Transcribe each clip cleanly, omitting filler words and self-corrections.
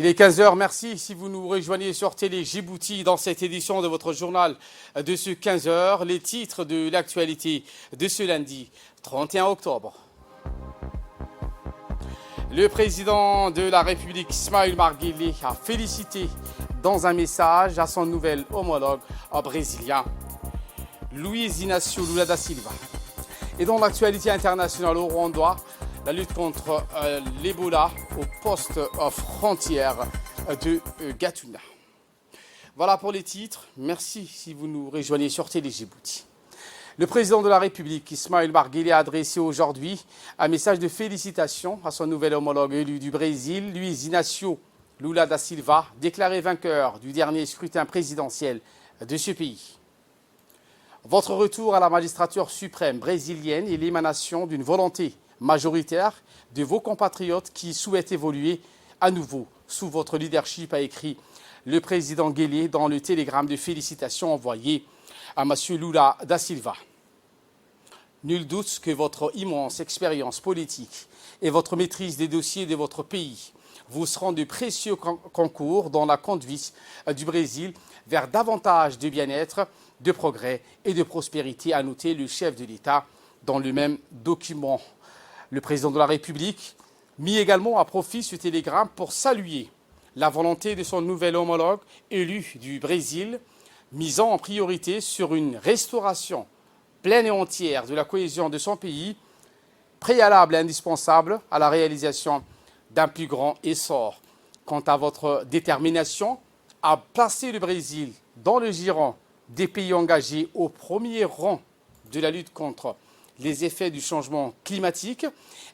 Il est 15 heures, merci si vous nous rejoignez sur Télé Djibouti dans cette édition de votre journal de ce 15 heures. Les titres de l'actualité de ce lundi 31 octobre. Le président de la République, Ismaël Omar Guelleh, a félicité dans un message à son nouvel homologue brésilien, Luiz Inácio Lula da Silva. Et dans l'actualité internationale au Rwanda, la lutte contre l'Ebola au poste frontière de Gatuna. Voilà pour les titres. Merci si vous nous rejoignez sur Télé Djibouti. Le président de la République, Ismaël Omar Guelleh, a adressé aujourd'hui un message de félicitations à son nouvel homologue élu du Brésil, Luiz Inácio Lula da Silva, déclaré vainqueur du dernier scrutin présidentiel de ce pays. Votre retour à la magistrature suprême brésilienne est l'émanation d'une volonté majoritaire de vos compatriotes qui souhaitent évoluer à nouveau sous votre leadership, a écrit le président Guelleh dans le télégramme de félicitations envoyé à M. Lula da Silva. Nul doute que votre immense expérience politique et votre maîtrise des dossiers de votre pays vous seront de précieux concours dans la conduite du Brésil vers davantage de bien-être, de progrès et de prospérité, a noté le chef de l'État dans le même document. Le président de la République mit également à profit ce télégramme pour saluer la volonté de son nouvel homologue élu du Brésil, misant en priorité sur une restauration pleine et entière de la cohésion de son pays, préalable et indispensable à la réalisation d'un plus grand essor. Quant à votre détermination à placer le Brésil dans le giron des pays engagés au premier rang de la lutte contre les effets du changement climatique,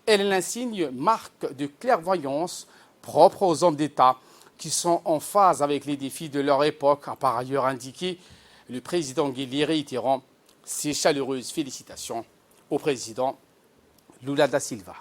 elle est l'insigne marque de clairvoyance propre aux hommes d'État qui sont en phase avec les défis de leur époque, a par ailleurs indiqué le président Guelleh, réitérant ses chaleureuses félicitations au président Lula da Silva.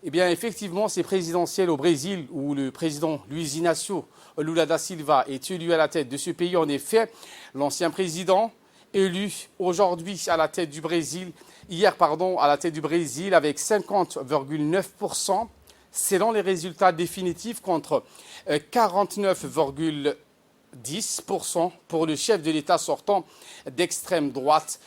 Eh bien, effectivement, c'est présidentiel au Brésil où le président Luiz Inácio Lula da Silva est élu à la tête de ce pays. En effet, l'ancien président élu aujourd'hui à la tête du Brésil, à la tête du Brésil avec 50,9%, selon les résultats définitifs, contre 49,10% pour le chef de l'État sortant d'extrême droite,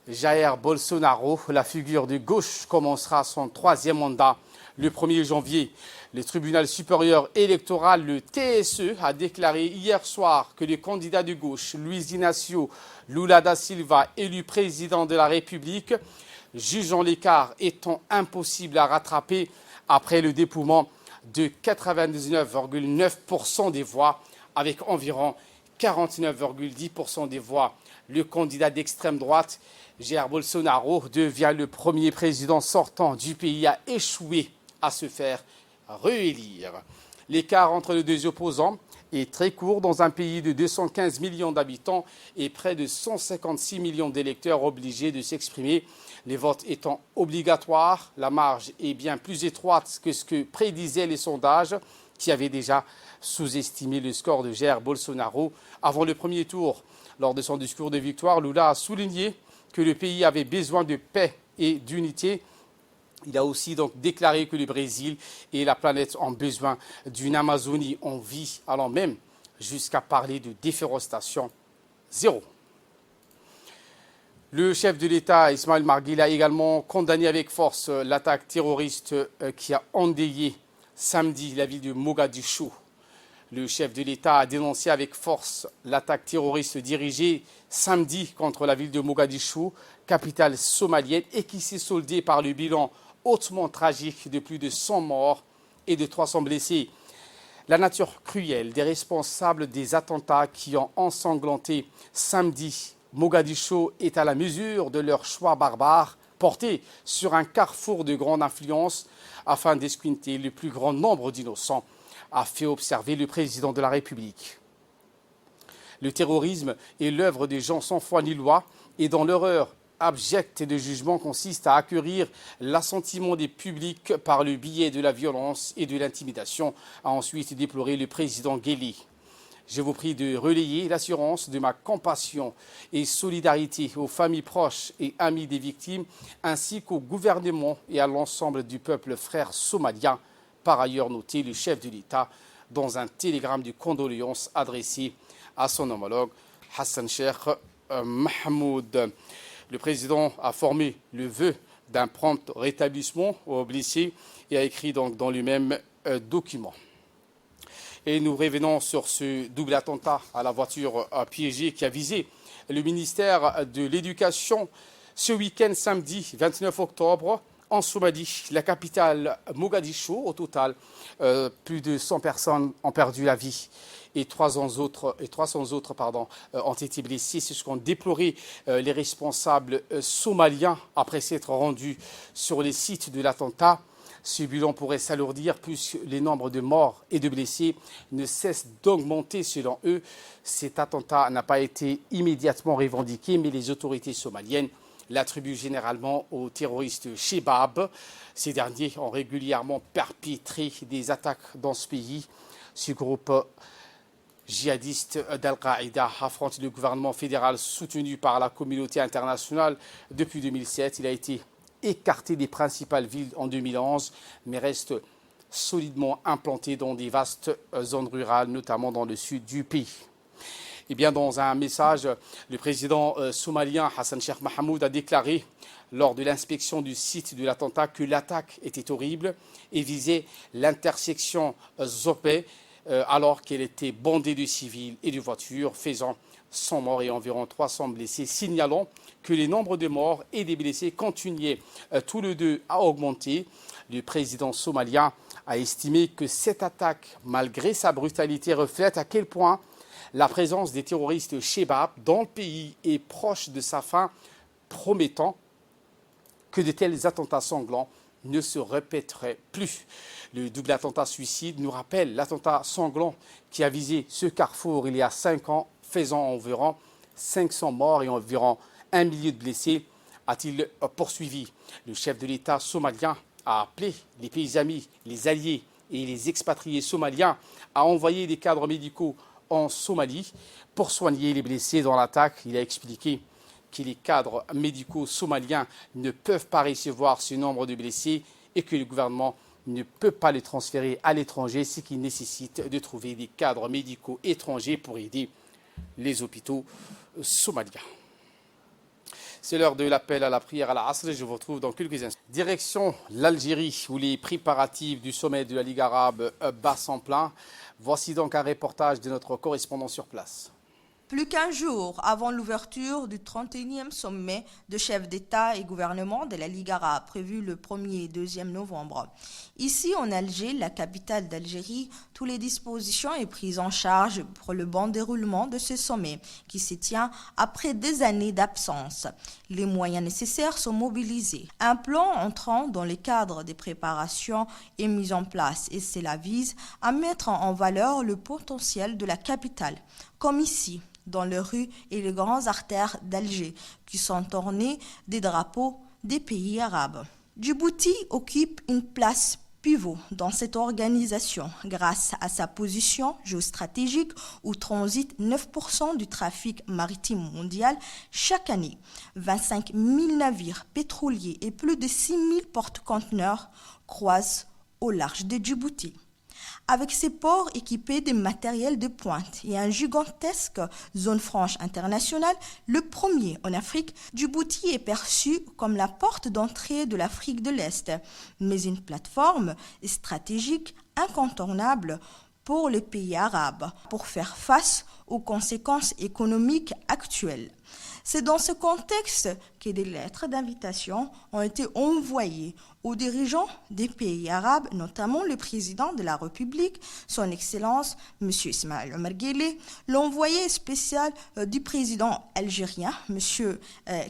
Jair Bolsonaro. La figure de gauche commencera son troisième mandat le 1er janvier. Le tribunal supérieur électoral, le TSE, a déclaré hier soir que le candidat de gauche, Luiz Inácio Lula da Silva, élu président de la République, jugeant l'écart étant impossible à rattraper après le dépouillement de 99,9% des voix, avec environ 49,10% des voix. Le candidat d'extrême droite, Jair Bolsonaro, devient le premier président sortant du pays à échouer à se faire réélire. L'écart entre les deux opposants est très court dans un pays de 215 millions d'habitants et près de 156 millions d'électeurs obligés de s'exprimer. Les votes étant obligatoires, la marge est bien plus étroite que ce que prédisaient les sondages qui avaient déjà sous-estimé le score de Jair Bolsonaro avant le premier tour. Lors de son discours de victoire, Lula a souligné que le pays avait besoin de paix et d'unité. Il a aussi donc déclaré que le Brésil et la planète ont besoin d'une Amazonie en vie, allant même jusqu'à parler de déforestation zéro. Le chef de l'État, Ismaël Omar Guelleh, a également condamné avec force l'attaque terroriste qui a endeuillé samedi la ville de Mogadiscio. Le chef de l'État a dénoncé avec force l'attaque terroriste dirigée samedi contre la ville de Mogadiscio, capitale somalienne, et qui s'est soldée par le bilan hautement tragique de plus de 100 morts et de 300 blessés. La nature cruelle des responsables des attentats qui ont ensanglanté samedi Mogadiscio est à la mesure de leur choix barbare porté sur un carrefour de grande influence afin d'esquinter le plus grand nombre d'innocents, a fait observer le président de la République. Le terrorisme est l'œuvre des gens sans foi ni loi et dans l'horreur abjecte de jugement consiste à acquérir l'assentiment des publics par le biais de la violence et de l'intimidation, a ensuite déploré le président Guelleh. Je vous prie de relayer l'assurance de ma compassion et solidarité aux familles proches et amis des victimes, ainsi qu'au gouvernement et à l'ensemble du peuple frère somalien, par ailleurs noté le chef de l'État dans un télégramme de condoléances adressé à son homologue Hassan Cheikh Mahmoud. Le président a formé le vœu d'un prompt rétablissement aux blessés et a écrit donc dans le même document. Et nous revenons sur ce double attentat à la voiture piégée qui a visé le ministère de l'Éducation ce week-end samedi 29 octobre en Somalie, la capitale Mogadiscio. Au total, plus de 100 personnes ont perdu la vie et 300 autres ont été blessés. C'est ce qu'ont déploré les responsables somaliens après s'être rendus sur les sites de l'attentat. Ce bilan pourrait s'alourdir puisque les nombres de morts et de blessés ne cessent d'augmenter selon eux. Cet attentat n'a pas été immédiatement revendiqué, mais les autorités somaliennes l'attribuent généralement aux terroristes Shebab. Ces derniers ont régulièrement perpétré des attaques dans ce pays. Ce groupe djihadiste d'Al-Qaïda affronte le gouvernement fédéral soutenu par la communauté internationale depuis 2007. Il a été écarté des principales villes en 2011, mais reste solidement implanté dans des vastes zones rurales, notamment dans le sud du pays. Eh bien, dans un message, le président somalien Hassan Cheikh Mahmoud a déclaré lors de l'inspection du site de l'attentat que l'attaque était horrible et visait l'intersection Zopé alors qu'elle était bondée de civils et de voitures, faisant 100 morts et environ 300 blessés, signalant que les nombres de morts et des blessés continuaient tous les deux à augmenter. Le président somalien a estimé que cette attaque, malgré sa brutalité, reflète à quel point la présence des terroristes Shebab dans le pays est proche de sa fin, promettant que de tels attentats sanglants ne se répéteraient plus. Le double attentat suicide nous rappelle l'attentat sanglant qui a visé ce carrefour il y a 5 ans, faisant environ 500 morts et environ 1 million de blessés, a-t-il poursuivi. Le chef de l'État somalien a appelé les pays amis, les alliés et les expatriés somaliens à envoyer des cadres médicaux en Somalie pour soigner les blessés dans l'attaque. Il a expliqué que les cadres médicaux somaliens ne peuvent pas recevoir ce nombre de blessés et que le gouvernement ne peut pas les transférer à l'étranger, ce qui nécessite de trouver des cadres médicaux étrangers pour aider les hôpitaux somaliens. C'est l'heure de l'appel à la prière à la Asr. Je vous retrouve dans quelques instants. Direction l'Algérie, où les préparatifs du sommet de la Ligue arabe battent en plein. Voici donc un reportage de notre correspondant sur place. Plus qu'un jour avant l'ouverture du 31e sommet de chefs d'État et gouvernement de la Ligue arabe, prévu le 1er et 2e novembre. Ici, en Alger, la capitale d'Algérie, toutes les dispositions sont prises en charge pour le bon déroulement de ce sommet qui se tient après des années d'absence. Les moyens nécessaires sont mobilisés. Un plan entrant dans le cadre des préparations est mis en place et cela vise à mettre en valeur le potentiel de la capitale, comme ici, dans les rues et les grandes artères d'Alger, qui sont ornées des drapeaux des pays arabes. Djibouti occupe une place pivot dans cette organisation grâce à sa position géostratégique où transite 9% du trafic maritime mondial chaque année, 25 000 navires pétroliers et plus de 6 000 porte-conteneurs croisent au large de Djibouti. Avec ses ports équipés de matériel de pointe et une gigantesque zone franche internationale, le premier en Afrique, Djibouti est perçu comme la porte d'entrée de l'Afrique de l'Est, mais une plateforme stratégique incontournable pour les pays arabes pour faire face aux conséquences économiques actuelles. C'est dans ce contexte que des lettres d'invitation ont été envoyées aux dirigeants des pays arabes, notamment le président de la République, son Excellence M. Ismail Omar Guelleh, l'envoyé spécial du président algérien, M.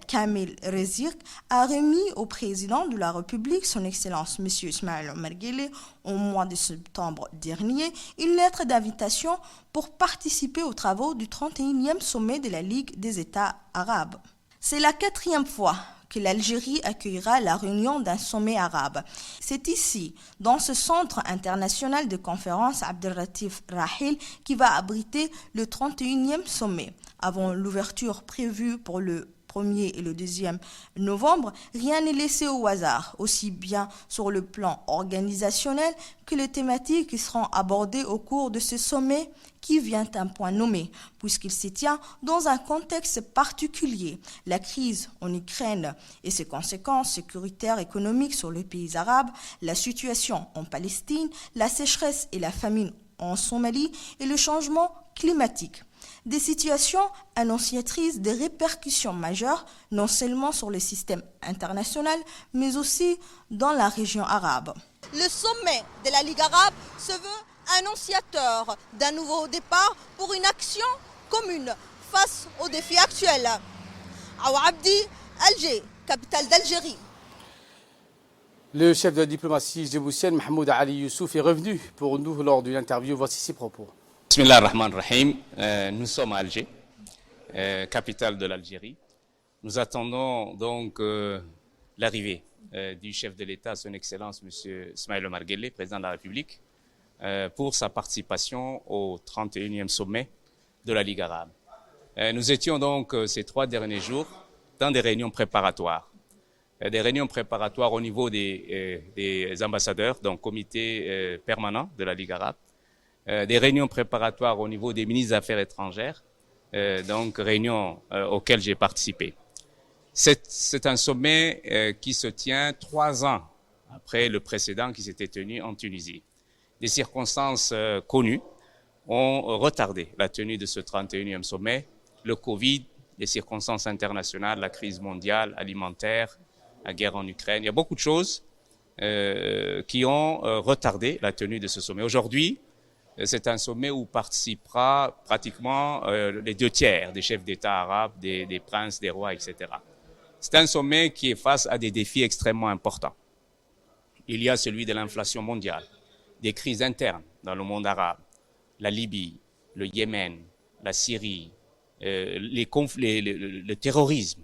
Kamel Rezik, a remis au président de la République, son Excellence M. Ismail Omar Guelleh, au mois de septembre dernier, une lettre d'invitation pour participer aux travaux du 31e sommet de la Ligue des États arabes. C'est la 4e fois que l'Algérie accueillera la réunion d'un sommet arabe. C'est ici, dans ce centre international de conférence Abdelratif Rahil, qui va abriter le 31e sommet, avant l'ouverture prévue pour le 1er et le 2e novembre, rien n'est laissé au hasard, aussi bien sur le plan organisationnel que les thématiques qui seront abordées au cours de ce sommet qui vient un point nommé, puisqu'il se tient dans un contexte particulier, la crise en Ukraine et ses conséquences sécuritaires et économiques sur les pays arabes, la situation en Palestine, la sécheresse et la famine en Somalie et le changement climatique. Des situations annonciatrices des répercussions majeures, non seulement sur le système international, mais aussi dans la région arabe. Le sommet de la Ligue arabe se veut annonciateur d'un nouveau départ pour une action commune face aux défis actuels. Awa Abdi, Alger, capitale d'Algérie. Le chef de la diplomatie djiboutienne, Mahmoud Ali Youssouf, est revenu pour nous lors d'une interview. Voici ses propos. Bismillah ar-Rahman ar-Rahim. Nous sommes à Alger, capitale de l'Algérie. Nous attendons donc l'arrivée du chef de l'État, son Excellence M. Ismaïl Omar Guelleh, président de la République, pour sa participation au 31e sommet de la Ligue arabe. Nous étions donc ces 3 derniers jours dans des réunions préparatoires. Des réunions préparatoires au niveau des ambassadeurs, donc comité permanent de la Ligue arabe, des réunions préparatoires au niveau des ministres des Affaires étrangères, donc réunions auxquelles j'ai participé. C'est un sommet qui se tient 3 ans après le précédent qui s'était tenu en Tunisie. Des circonstances connues ont retardé la tenue de ce 31e sommet, le Covid, les circonstances internationales, la crise mondiale, alimentaire, la guerre en Ukraine. Il y a beaucoup de choses qui ont retardé la tenue de ce sommet. Aujourd'hui, c'est un sommet où participera pratiquement les 2/3 des chefs d'État arabes, des princes, des rois, etc. C'est un sommet qui est face à des défis extrêmement importants. Il y a celui de l'inflation mondiale, des crises internes dans le monde arabe, la Libye, le Yémen, la Syrie, le terrorisme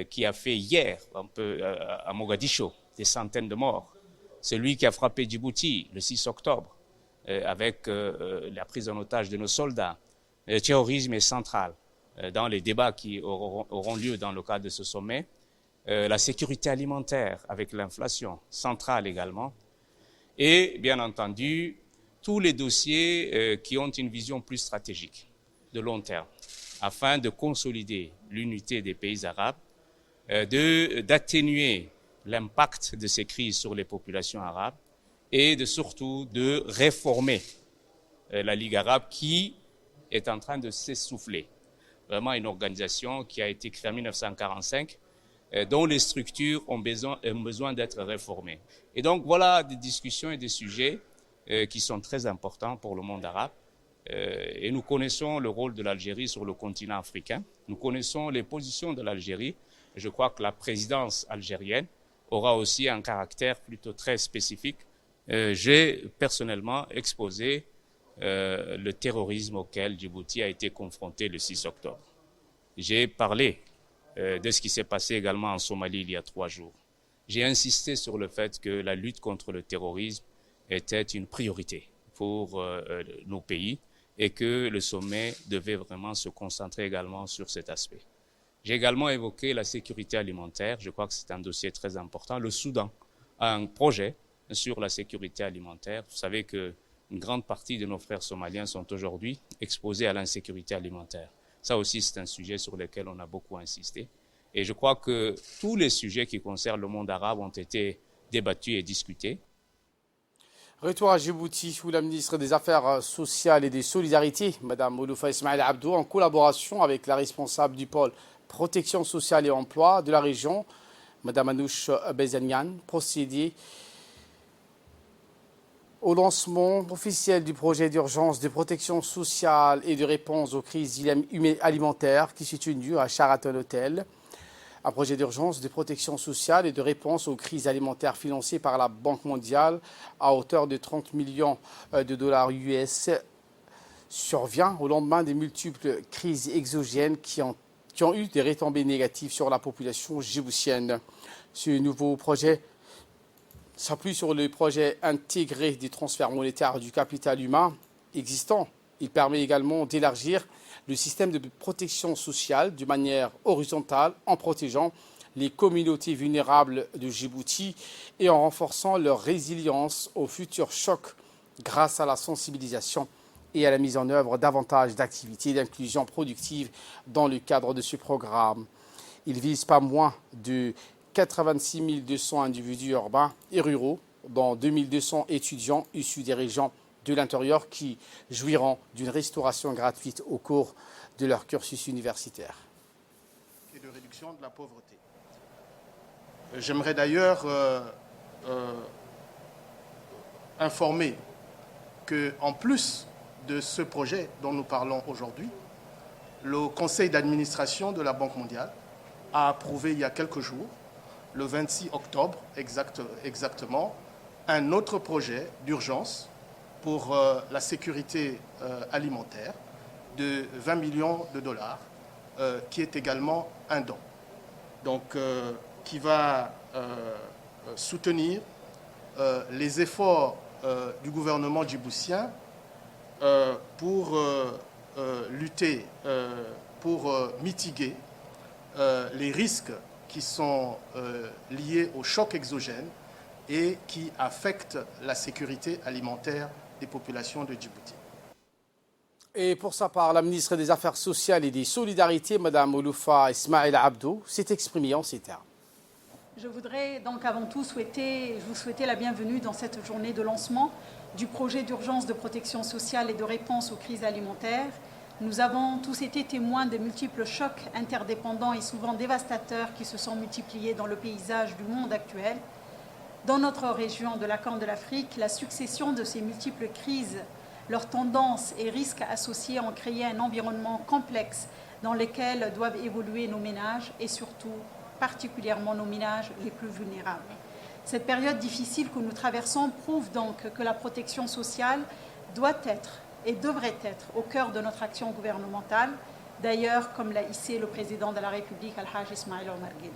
qui a fait hier un peu à Mogadiscio des centaines de morts, celui qui a frappé Djibouti le 6 octobre avec la prise en otage de nos soldats. Le terrorisme est central dans les débats qui auront lieu dans le cadre de ce sommet. La sécurité alimentaire avec l'inflation, centrale également. Et bien entendu, tous les dossiers qui ont une vision plus stratégique, de long terme, afin de consolider l'unité des pays arabes, d'atténuer l'impact de ces crises sur les populations arabes et surtout de réformer la Ligue arabe qui est en train de s'essouffler. Vraiment une organisation qui a été créée en 1945, dont les structures ont besoin d'être réformées. Et donc voilà des discussions et des sujets qui sont très importants pour le monde arabe. Et nous connaissons le rôle de l'Algérie sur le continent africain. Nous connaissons les positions de l'Algérie. Je crois que la présidence algérienne aura aussi un caractère plutôt très spécifique. J'ai personnellement exposé le terrorisme auquel Djibouti a été confronté le 6 octobre. J'ai parlé de ce qui s'est passé également en Somalie il y a 3 jours. J'ai insisté sur le fait que la lutte contre le terrorisme était une priorité pour nos pays et que le sommet devait vraiment se concentrer également sur cet aspect. J'ai également évoqué la sécurité alimentaire. Je crois que c'est un dossier très important. Le Soudan a un projet sur la sécurité alimentaire. Vous savez qu'une grande partie de nos frères somaliens sont aujourd'hui exposés à l'insécurité alimentaire. Ça aussi, c'est un sujet sur lequel on a beaucoup insisté. Et je crois que tous les sujets qui concernent le monde arabe ont été débattus et discutés. Retour à Djibouti, où la ministre des Affaires sociales et des Solidarités, Mme Olofa Ismaël Abdou, en collaboration avec la responsable du pôle protection sociale et emploi de la région, Mme Anouche Bezanian, procédé au lancement officiel du projet d'urgence de protection sociale et de réponse aux crises alimentaires qui s'est tenu à Sheraton Hotel. Un projet d'urgence de protection sociale et de réponse aux crises alimentaires financé par la Banque mondiale à hauteur de 30 millions de dollars US survient au lendemain des multiples crises exogènes qui ont eu des retombées négatives sur la population djiboutienne. Ce nouveau projet s'appuie sur le projet intégré des transferts monétaires du capital humain existant. Il permet également d'élargir le système de protection sociale de manière horizontale en protégeant les communautés vulnérables de Djibouti et en renforçant leur résilience aux futurs chocs grâce à la sensibilisation et à la mise en œuvre davantage d'activités d'inclusion productive dans le cadre de ce programme. Il vise pas moins de 86 200 individus urbains et ruraux, dont 2200 étudiants issus des régions de l'intérieur qui jouiront d'une restauration gratuite au cours de leur cursus universitaire. Et de réduction de la pauvreté. J'aimerais d'ailleurs informer qu'en plus de ce projet dont nous parlons aujourd'hui, le conseil d'administration de la Banque mondiale a approuvé il y a quelques jours, le 26 octobre exactement, un autre projet d'urgence pour la sécurité alimentaire de 20 millions de dollars, qui est également un don. Donc, qui va soutenir les efforts du gouvernement djiboutien pour lutter, pour mitiguer les risques qui sont liés au choc exogène et qui affectent la sécurité alimentaire des populations de Djibouti. Et pour sa part, la ministre des Affaires sociales et des Solidarités, Mme Olofa Ismail Abdou, s'est exprimée en ces termes. Je voudrais donc avant tout vous souhaiter la bienvenue dans cette journée de lancement du projet d'urgence de protection sociale et de réponse aux crises alimentaires. Nous avons tous été témoins de multiples chocs interdépendants et souvent dévastateurs qui se sont multipliés dans le paysage du monde actuel. Dans notre région de la Corne de l'Afrique, la succession de ces multiples crises, leurs tendances et risques associés ont créé un environnement complexe dans lequel doivent évoluer nos ménages et surtout particulièrement nos ménages les plus vulnérables. Cette période difficile que nous traversons prouve donc que la protection sociale doit être et devrait être au cœur de notre action gouvernementale, d'ailleurs comme l'a hissé le président de la République, Al-Hajj Ismail Omar Guelleh.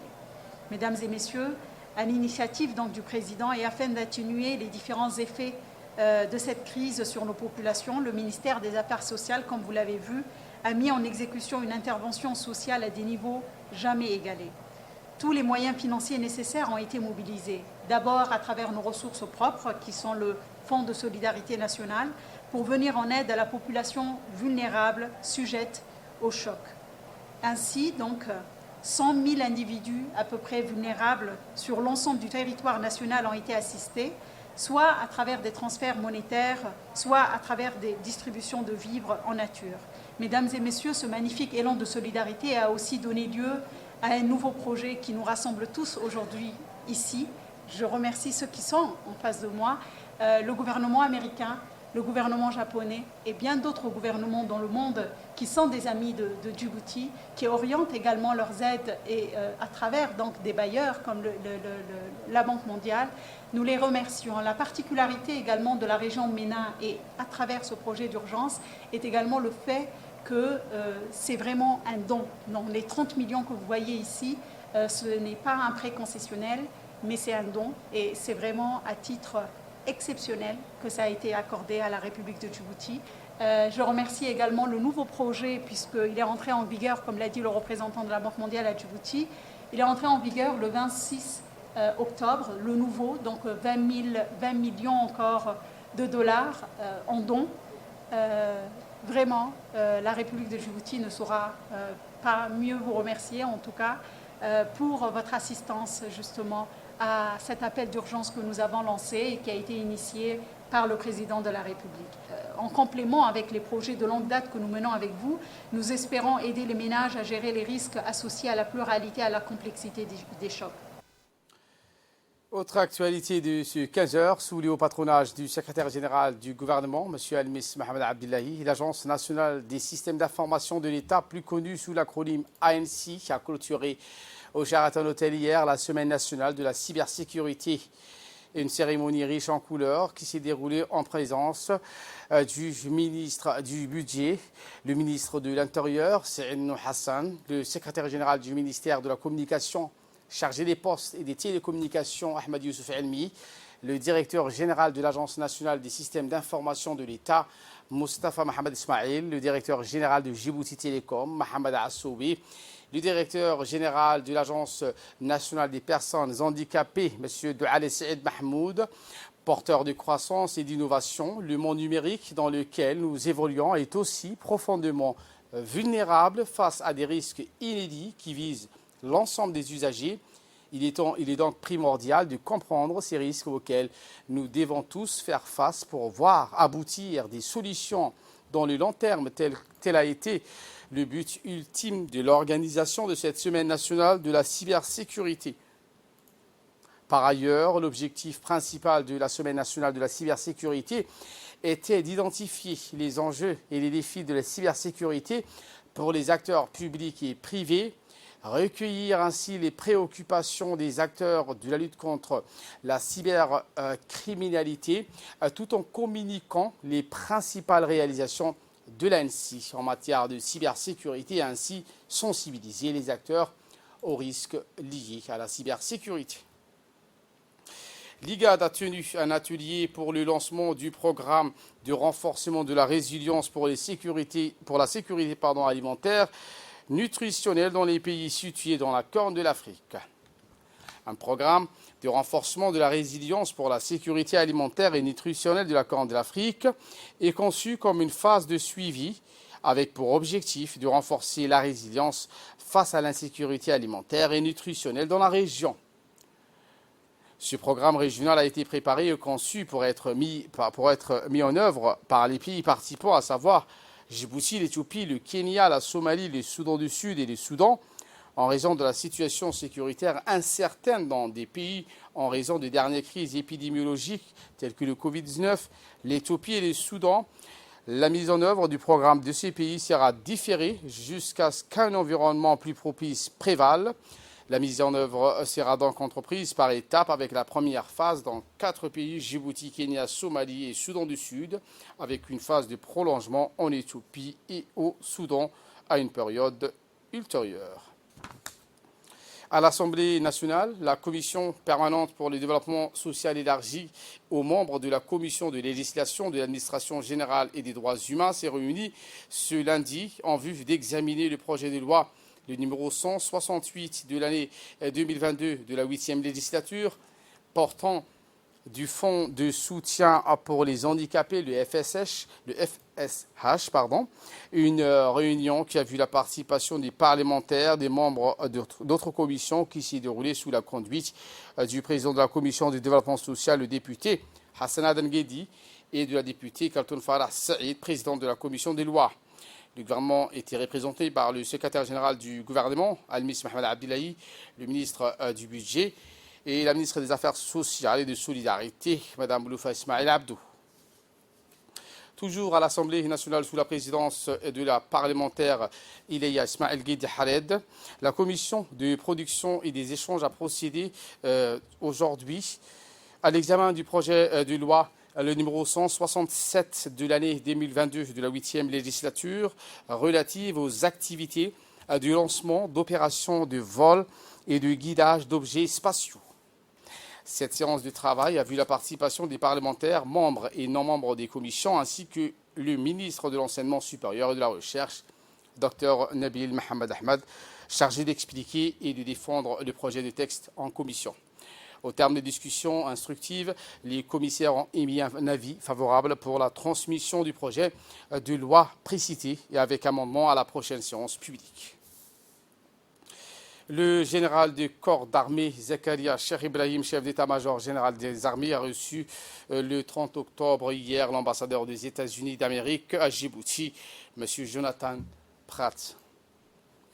Mesdames et messieurs, à l'initiative donc du président et afin d'atténuer les différents effets de cette crise sur nos populations, le ministère des Affaires sociales, comme vous l'avez vu, a mis en exécution une intervention sociale à des niveaux jamais égalés. Tous les moyens financiers nécessaires ont été mobilisés, d'abord à travers nos ressources propres, qui sont le Fonds de solidarité nationale, pour venir en aide à la population vulnérable, sujette au choc. Ainsi, donc, 100 000 individus à peu près vulnérables sur l'ensemble du territoire national ont été assistés, soit à travers des transferts monétaires, soit à travers des distributions de vivres en nature. Mesdames et messieurs, ce magnifique élan de solidarité a aussi donné lieu à un nouveau projet qui nous rassemble tous aujourd'hui ici. Je remercie ceux qui sont en face de moi, le gouvernement américain, le gouvernement japonais et bien d'autres gouvernements dans le monde qui sont des amis de Djibouti, qui orientent également leurs aides et à travers donc des bailleurs comme la Banque mondiale. Nous les remercions. La particularité également de la région MENA et à travers ce projet d'urgence est également le fait que c'est vraiment un don. Donc, les 30 millions que vous voyez ici, ce n'est pas un prêt concessionnel, mais c'est un don et c'est vraiment à titre exceptionnel que ça a été accordé à la République de Djibouti. Je remercie également le nouveau projet puisqu'il est entré en vigueur, comme l'a dit le représentant de la Banque mondiale à Djibouti, il est entré en vigueur le 26 octobre, le nouveau, donc 20 millions encore de dollars en dons. Vraiment, la République de Djibouti ne saura pas mieux vous remercier, en tout cas, pour votre assistance justement à cet appel d'urgence que nous avons lancé et qui a été initié par le président de la République. En complément avec les projets de longue date que nous menons avec vous, nous espérons aider les ménages à gérer les risques associés à la pluralité et à la complexité des chocs. Autre actualité de ce 15h, sous le haut patronage du secrétaire général du gouvernement, M. Al-Miss Mohamed Abdullahi, l'Agence nationale des systèmes d'information de l'État, plus connue sous l'acronyme ANC, a clôturé au Sheraton Hotel hier la Semaine nationale de la cybersécurité. Une cérémonie riche en couleurs qui s'est déroulée en présence du ministre du Budget, le ministre de l'Intérieur, Seine Hassan, le secrétaire général du ministère de la Communication, chargé des postes et des télécommunications, Ahmed Youssouf Elmi, le directeur général de l'Agence nationale des systèmes d'information de l'État, Mustafa Mohamed Ismail, le directeur général de Djibouti Télécom, Mohamed Assoubi, le directeur général de l'Agence nationale des personnes handicapées, M. Douale Saïd Mahmoud, porteur de croissance et d'innovation. Le monde numérique dans lequel nous évoluons est aussi profondément vulnérable face à des risques inédits qui visent l'ensemble des usagers. Il est donc primordial de comprendre ces risques auxquels nous devons tous faire face pour voir aboutir des solutions dans le long terme, tel a été le but ultime de l'organisation de cette Semaine nationale de la cybersécurité. Par ailleurs, l'objectif principal de la Semaine nationale de la cybersécurité était d'identifier les enjeux et les défis de la cybersécurité pour les acteurs publics et privés, recueillir ainsi les préoccupations des acteurs de la lutte contre la cybercriminalité, tout en communiquant les principales réalisations de l'ANSSI en matière de cybersécurité et ainsi sensibiliser les acteurs aux risques liés à la cybersécurité. L'IGAD a tenu un atelier pour le lancement du programme de renforcement de la résilience pour la sécurité alimentaire nutritionnelle dans les pays situés dans la Corne de l'Afrique. Un programme de renforcement de la résilience pour la sécurité alimentaire et nutritionnelle de la Corne de l'Afrique est conçu comme une phase de suivi avec pour objectif de renforcer la résilience face à l'insécurité alimentaire et nutritionnelle dans la région. Ce programme régional a été préparé et conçu pour être mis en œuvre par les pays participants, à savoir Djibouti, l'Éthiopie, le Kenya, la Somalie, le Soudan du Sud et le Soudan, en raison de la situation sécuritaire incertaine dans des pays en raison des dernières crises épidémiologiques telles que le Covid-19, l'Éthiopie et le Soudan. La mise en œuvre du programme de ces pays sera différée jusqu'à ce qu'un environnement plus propice prévale. La mise en œuvre sera donc entreprise par étapes avec la première phase dans 4 pays, Djibouti, Kenya, Somalie et Soudan du Sud, avec une phase de prolongement en Éthiopie et au Soudan à une période ultérieure. À l'Assemblée nationale, la Commission permanente pour le développement social élargi aux membres de la Commission de législation de l'administration générale et des droits humains s'est réunie ce lundi en vue d'examiner le projet de loi le numéro 168 de l'année 2022 de la 8e législature, portant du Fonds de soutien pour les handicapés, le FSH, une réunion qui a vu la participation des parlementaires, des membres d'autres commissions qui s'est déroulée sous la conduite du président de la Commission du développement social, le député Hassan Adan-Guedi, et de la députée Kaltoun Farah Saïd, présidente de la Commission des lois. Le gouvernement était représenté par le secrétaire général du gouvernement, Al-Miss Mohamed Abdillahi, le ministre du budget et la ministre des Affaires sociales et de solidarité, Mme Loufa Ismail Abdou. Toujours à l'Assemblée nationale sous la présidence de la parlementaire Ileya Ismail Guidi Khaled, la commission de production et des échanges a procédé aujourd'hui à l'examen du projet de loi le numéro 167 de l'année 2022 de la 8e législature relative aux activités de lancement d'opérations de vol et de guidage d'objets spatiaux. Cette séance de travail a vu la participation des parlementaires, membres et non-membres des commissions, ainsi que le ministre de l'Enseignement supérieur et de la Recherche, Dr Nabil Mohamed Ahmed, chargé d'expliquer et de défendre le projet de texte en commission. Au terme des discussions instructives, les commissaires ont émis un avis favorable pour la transmission du projet de loi précité et avec amendement à la prochaine séance publique. Le général du corps d'armée Zakaria Cheikh Ibrahim, chef d'état-major général des armées, a reçu le 30 octobre hier l'ambassadeur des États-Unis d'Amérique à Djibouti, M. Jonathan Pratt.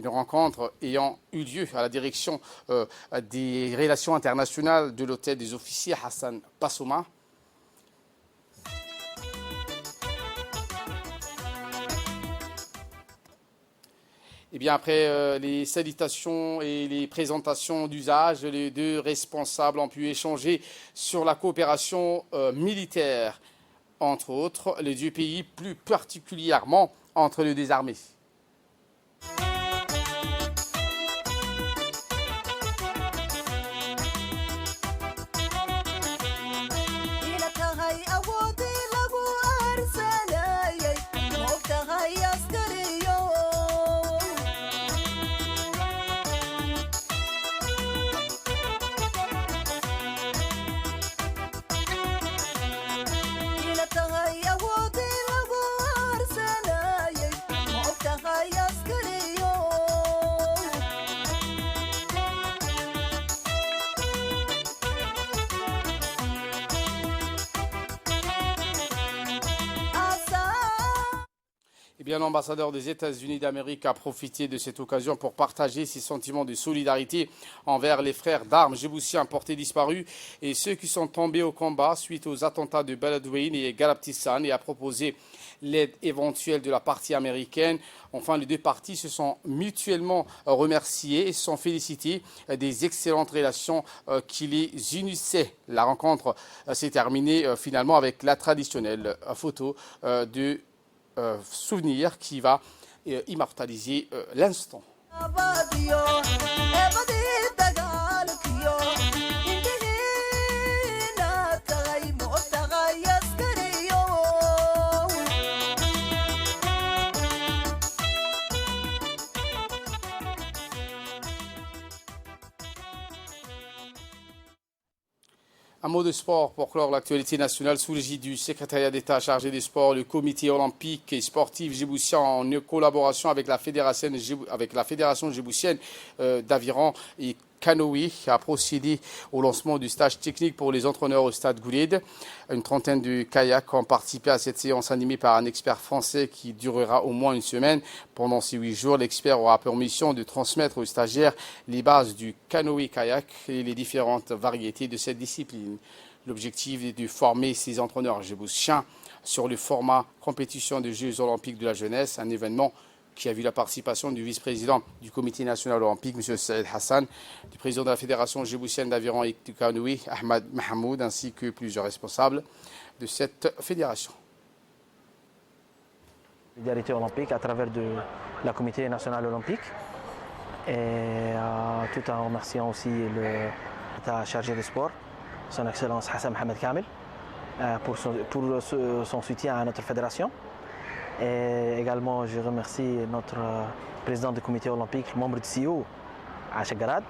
Une rencontre ayant eu lieu à la direction des relations internationales de l'hôtel des officiers Hassan Passouma. Et bien après les salutations et les présentations d'usage, les deux responsables ont pu échanger sur la coopération militaire, entre autres les deux pays, plus particulièrement entre les deux armées. Eh bien, l'ambassadeur des États-Unis d'Amérique a profité de cette occasion pour partager ses sentiments de solidarité envers les frères d'armes djiboutiens portés disparus et ceux qui sont tombés au combat suite aux attentats de Beledweyne et Galaptistan et a proposé l'aide éventuelle de la partie américaine. Enfin, les deux parties se sont mutuellement remerciées et se sont félicitées des excellentes relations qui les unissaient. La rencontre s'est terminée finalement avec la traditionnelle photo de souvenir qui va immortaliser l'instant. Un mot de sport pour clore l'actualité nationale sous l'égide du secrétariat d'État chargé des sports, le comité olympique et sportif djiboutien en collaboration avec la fédération djiboutienne d'aviron et canoë a procédé au lancement du stage technique pour les entraîneurs au stade Gouled. Une trentaine de kayaks ont participé à cette séance animée par un expert français qui durera au moins une semaine. Pendant ces 8 jours, l'expert aura pour mission de transmettre aux stagiaires les bases du canoë-kayak et les différentes variétés de cette discipline. L'objectif est de former ces entraîneurs djiboutiens sur le format compétition des Jeux olympiques de la jeunesse, un événement qui a vu la participation du vice-président du comité national olympique, M. Saïd Hassan, du président de la fédération djiboutienne d'aviron et du canoë, Ahmad Mahamoud, ainsi que plusieurs responsables de cette fédération. Solidarité olympique à travers la comité national olympique et tout en remerciant aussi l'État chargé des sports, son Excellence Hassan Mohamed Kamel, pour son soutien à notre fédération. Et également, je remercie notre président du comité olympique, membre du CIO, Acha Garad,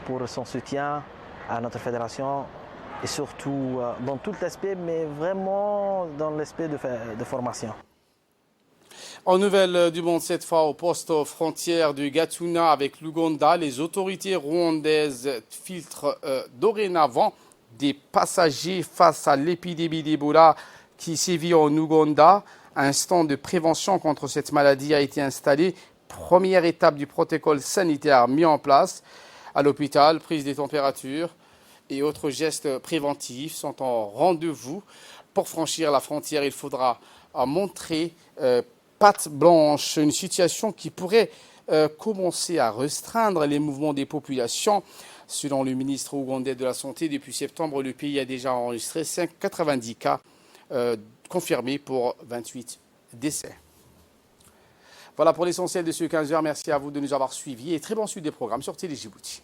pour son soutien à notre fédération et surtout dans tout l'aspect, mais vraiment dans l'aspect de formation. En nouvelle du monde, cette fois au poste frontière de Gatuna avec l'Ouganda, les autorités rwandaises filtrent dorénavant des passagers face à l'épidémie d'Ebola qui sévit en Ouganda. Un stand de prévention contre cette maladie a été installé. Première étape du protocole sanitaire mis en place à l'hôpital. Prise des températures et autres gestes préventifs sont en rendez-vous. Pour franchir la frontière, il faudra montrer patte blanche, une situation qui pourrait commencer à restreindre les mouvements des populations. Selon le ministre ougandais de la Santé, depuis septembre, le pays a déjà enregistré 90 cas confirmés pour 28 décès. Voilà pour l'essentiel de ce 15h. Merci à vous de nous avoir suivis et très bonne suite des programmes sur Télé Djibouti.